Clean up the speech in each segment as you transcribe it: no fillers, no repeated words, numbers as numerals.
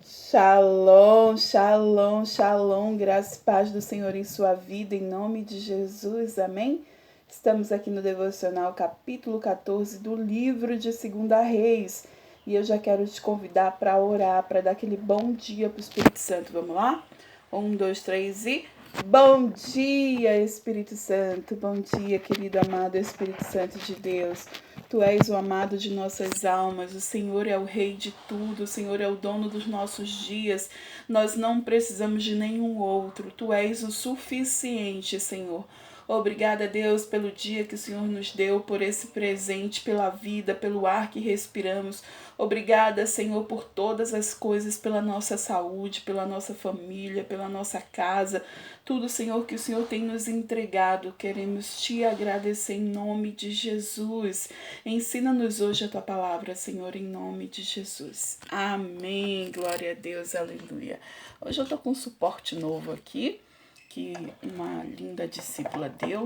Shalom, shalom, shalom, graça e paz do Senhor em sua vida, em nome de Jesus, amém? Estamos aqui no Devocional capítulo 14 do livro de 2 Reis, e eu já quero te convidar para orar, para dar aquele bom dia para o Espírito Santo, vamos lá? 1, 2, 3 e... Bom dia, Espírito Santo, bom dia, querido amado Espírito Santo de Deus. Tu és o amado de nossas almas, o Senhor é o Rei de tudo, o Senhor é o dono dos nossos dias. Nós não precisamos de nenhum outro, Tu és o suficiente, Senhor. Obrigada, Deus, pelo dia que o Senhor nos deu, por esse presente, pela vida, pelo ar que respiramos. Obrigada, Senhor, por todas as coisas, pela nossa saúde, pela nossa família, pela nossa casa. Tudo, Senhor, que o Senhor tem nos entregado. Queremos te agradecer em nome de Jesus. Ensina-nos hoje a tua palavra, Senhor, em nome de Jesus. Amém. Glória a Deus, aleluia. Hoje eu tô com um suporte novo aqui, que uma linda discípula deu.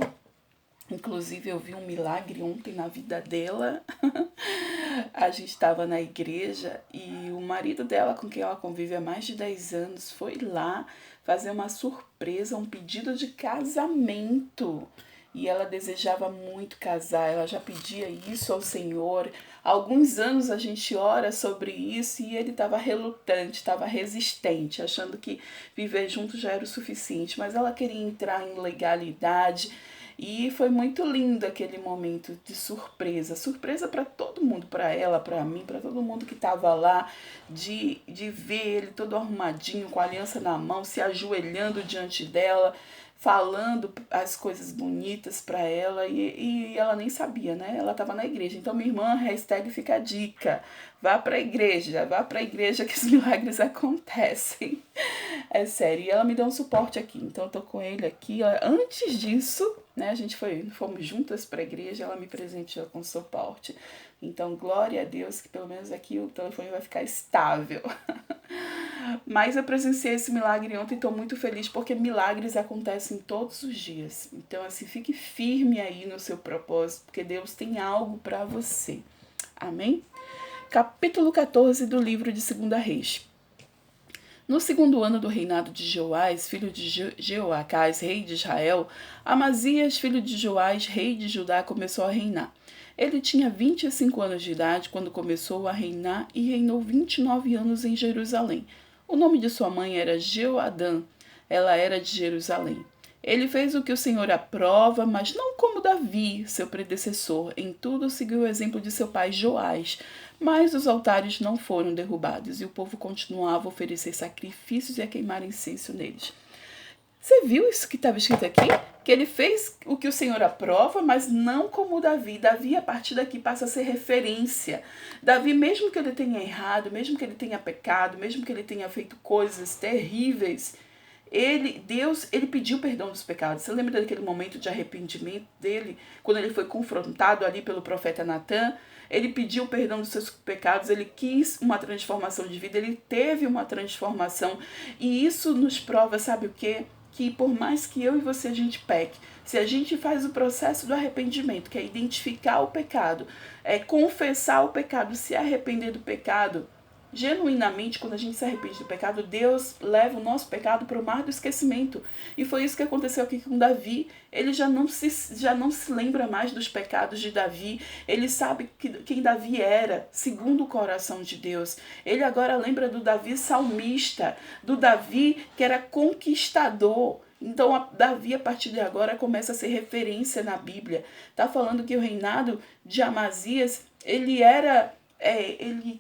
Inclusive, eu vi um milagre ontem na vida dela. A gente estava na igreja e o marido dela, com quem ela convive há mais de 10 anos, foi lá fazer uma surpresa, um pedido de casamento. E ela desejava muito casar, ela já pedia isso ao Senhor. Há alguns anos a gente ora sobre isso e ele estava relutante, estava resistente, achando que viver junto já era o suficiente. Mas ela queria entrar em legalidade. E foi muito lindo aquele momento de surpresa. Surpresa para todo mundo, para ela, para mim, para todo mundo que estava lá, de ver ele todo arrumadinho, com a aliança na mão, se ajoelhando diante dela, falando as coisas bonitas para ela e ela nem sabia, né? Ela estava na igreja. Então, minha irmã, hashtag fica a dica. Vá para a igreja que os milagres acontecem. É sério, e ela me deu um suporte aqui, então eu tô com ele aqui. Antes disso, né, fomos juntas para a igreja, ela me presenteou com suporte. Então, glória a Deus que pelo menos aqui o telefone vai ficar estável. Mas eu presenciei esse milagre ontem e estou muito feliz porque milagres acontecem todos os dias. Então, assim, fique firme aí no seu propósito, porque Deus tem algo para você. Amém? Capítulo 14 do livro de 2 Reis. No segundo ano do reinado de Joás, filho de Jeoacás, rei de Israel, Amazias, filho de Joás, rei de Judá, começou a reinar. Ele tinha 25 anos de idade quando começou a reinar e reinou 29 anos em Jerusalém. O nome de sua mãe era Jeoadã. Ela era de Jerusalém. Ele fez o que o Senhor aprova, mas não como Davi, seu predecessor. Em tudo seguiu o exemplo de seu pai Joás. Mas os altares não foram derrubados e o povo continuava a oferecer sacrifícios e a queimar incenso neles. Você viu isso que estava escrito aqui? Que ele fez o que o Senhor aprova, mas não como Davi. Davi, a partir daqui, passa a ser referência. Davi, mesmo que ele tenha errado, mesmo que ele tenha pecado, mesmo que ele tenha feito coisas terríveis, Deus pediu perdão dos pecados. Você lembra daquele momento de arrependimento dele, quando ele foi confrontado ali pelo profeta Natã? Ele pediu perdão dos seus pecados, ele quis uma transformação de vida, ele teve uma transformação. E isso nos prova, sabe o quê? Que por mais que eu e você a gente peque, se a gente faz o processo do arrependimento, que é identificar o pecado, é confessar o pecado, se arrepender do pecado, genuinamente, quando a gente se arrepende do pecado, Deus leva o nosso pecado para o mar do esquecimento. E foi isso que aconteceu aqui com Davi. Ele já não se lembra mais dos pecados de Davi. Ele sabe quem Davi era, segundo o coração de Deus. Ele agora lembra do Davi salmista, do Davi que era conquistador. Então, Davi, a partir de agora, começa a ser referência na Bíblia. Está falando que o reinado de Amazias, ele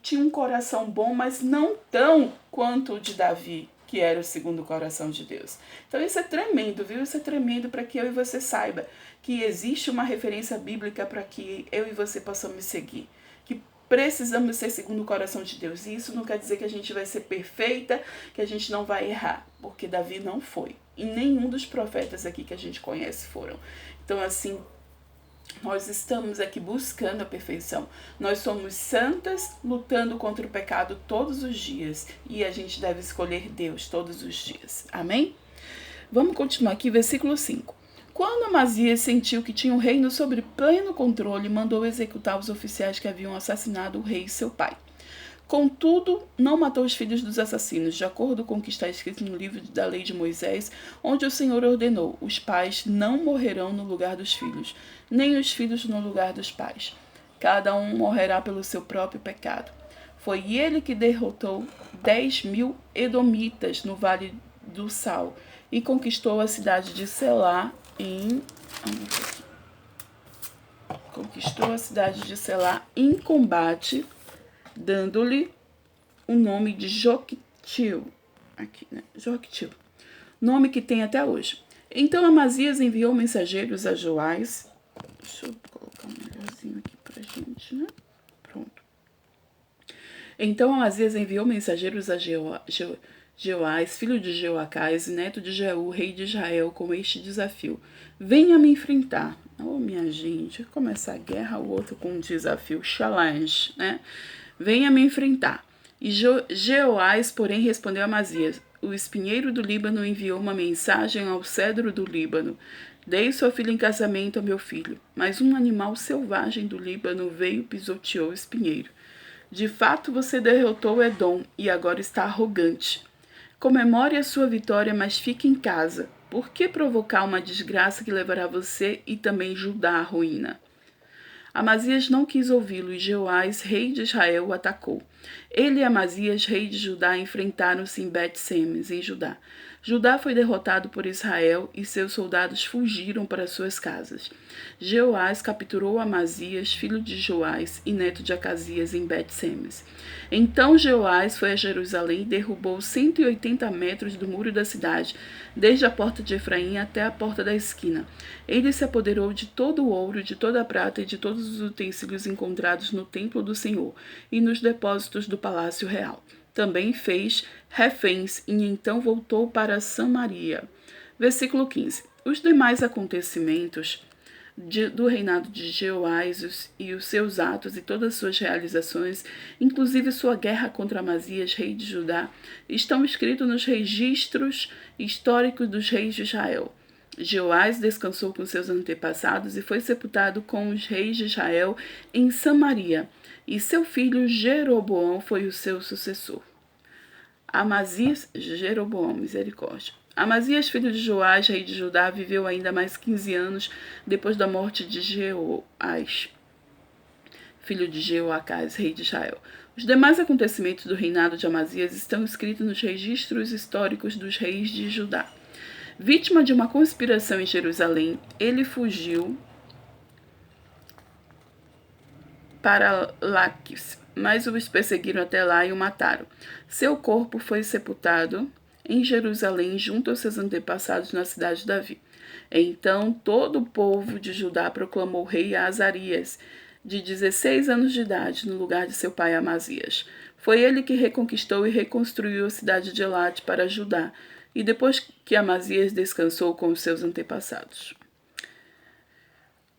tinha um coração bom, mas não tão quanto o de Davi, que era o segundo coração de Deus. Então isso é tremendo, viu? Isso é tremendo para que eu e você saiba que existe uma referência bíblica para que eu e você possamos seguir. Que precisamos ser segundo o coração de Deus. E isso não quer dizer que a gente vai ser perfeita, que a gente não vai errar, porque Davi não foi. E nenhum dos profetas aqui que a gente conhece foram. Então, assim, nós estamos aqui buscando a perfeição. Nós somos santas, lutando contra o pecado todos os dias. E a gente deve escolher Deus todos os dias. Amém? Vamos continuar aqui, versículo 5. Quando Amazias sentiu que tinha o reino sob pleno controle, mandou executar os oficiais que haviam assassinado o rei seu pai. Contudo, não matou os filhos dos assassinos, de acordo com o que está escrito no livro da lei de Moisés, onde o Senhor ordenou: os pais não morrerão no lugar dos filhos, nem os filhos no lugar dos pais. Cada um morrerá pelo seu próprio pecado. Foi ele que derrotou 10.000 edomitas no Vale do Sal e conquistou a cidade de Selá em combate, dando-lhe o nome de Joctil, nome que tem até hoje. Então Amazias enviou mensageiros a Joás. Deixa eu colocar um melhorzinho aqui pra gente, né? Pronto. Então Amazias enviou mensageiros a Joás, filho de Jeoacás, neto de Jeú, rei de Israel, com este desafio: venha me enfrentar. Oh, minha gente, começa a guerra, o outro com um desafio, challenge, né? Venha me enfrentar. E Jeoás, porém, respondeu a Amazias: o espinheiro do Líbano enviou uma mensagem ao cedro do Líbano: dei sua filha em casamento a meu filho. Mas um animal selvagem do Líbano veio e pisoteou o espinheiro. De fato, você derrotou Edom e agora está arrogante. Comemore a sua vitória, mas fique em casa. Por que provocar uma desgraça que levará você e também Judá à ruína? Amazias não quis ouvi-lo e Jeoás, rei de Israel, o atacou. Ele e Amazias, rei de Judá, enfrentaram-se em Bet-Semes, em Judá. Judá foi derrotado por Israel e seus soldados fugiram para suas casas. Jeoás capturou Amazias, filho de Joás e neto de Acasias, em Bet-Semes. Então Jeoás foi a Jerusalém e derrubou 180 metros do muro da cidade, desde a porta de Efraim até a porta da esquina. Ele se apoderou de todo o ouro, de toda a prata e de todos os utensílios encontrados no templo do Senhor e nos depósitos do palácio real. Também fez reféns e então voltou para Samaria. Versículo 15. Os demais acontecimentos do reinado de Jeoás e os seus atos e todas as suas realizações, inclusive sua guerra contra Amazias, rei de Judá, estão escritos nos registros históricos dos reis de Israel. Jeoás descansou com seus antepassados e foi sepultado com os reis de Israel em Samaria, e seu filho Jeroboão foi o seu sucessor. Amazias, filho de Joás, rei de Judá, viveu ainda mais 15 anos depois da morte de Jeoás, filho de Jeoacás, rei de Israel. Os demais acontecimentos do reinado de Amazias estão escritos nos registros históricos dos reis de Judá. Vítima de uma conspiração em Jerusalém, ele fugiu para Laquis, mas os perseguiram até lá e o mataram. Seu corpo foi sepultado em Jerusalém junto aos seus antepassados na cidade de Davi. Então todo o povo de Judá proclamou o rei Azarias, de 16 anos de idade, no lugar de seu pai Amazias. Foi ele que reconquistou e reconstruiu a cidade de Elate para Judá, e depois que Amazias descansou com os seus antepassados.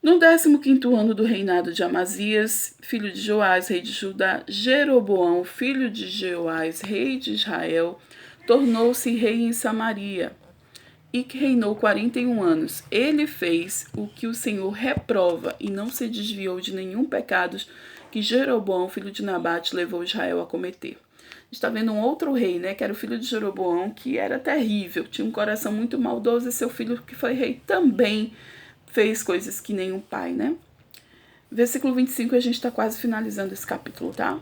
No 15º ano do reinado de Amazias, filho de Joás, rei de Judá, Jeroboão, filho de Joás, rei de Israel, tornou-se rei em Samaria e reinou 41 anos. Ele fez o que o Senhor reprova e não se desviou de nenhum pecado que Jeroboão, filho de Nabate, levou Israel a cometer. Está vendo um outro rei, né, que era o filho de Jeroboão, que era terrível, tinha um coração muito maldoso, e seu filho, que foi rei, também fez coisas que nem um pai, né? Versículo 25, a gente está quase finalizando esse capítulo, tá?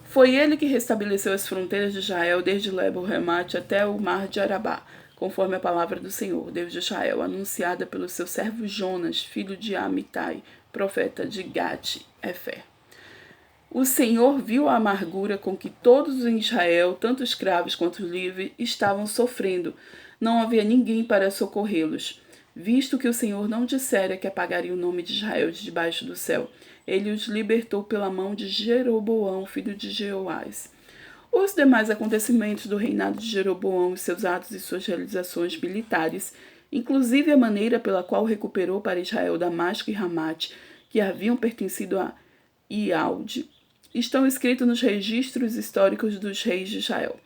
Foi ele que restabeleceu as fronteiras de Israel desde Lebo-Remate até o mar de Arabá, conforme a palavra do Senhor, Deus de Israel, anunciada pelo seu servo Jonas, filho de Amitai, profeta de Gate-Efer. O Senhor viu a amargura com que todos em Israel, tanto escravos quanto livres, estavam sofrendo. Não havia ninguém para socorrê-los. Visto que o Senhor não dissera que apagaria o nome de Israel de debaixo do céu, ele os libertou pela mão de Jeroboão, filho de Jeoás. Os demais acontecimentos do reinado de Jeroboão, seus atos e suas realizações militares, inclusive a maneira pela qual recuperou para Israel Damasco e Ramate, que haviam pertencido a Ialde, estão escritos nos registros históricos dos reis de Israel.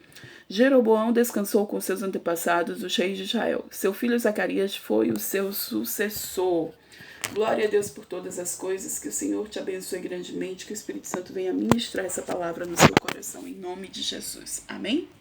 Jeroboão descansou com seus antepassados, os reis de Israel. Seu filho Zacarias foi o seu sucessor. Glória a Deus por todas as coisas, que o Senhor te abençoe grandemente, que o Espírito Santo venha ministrar essa palavra no seu coração, em nome de Jesus. Amém?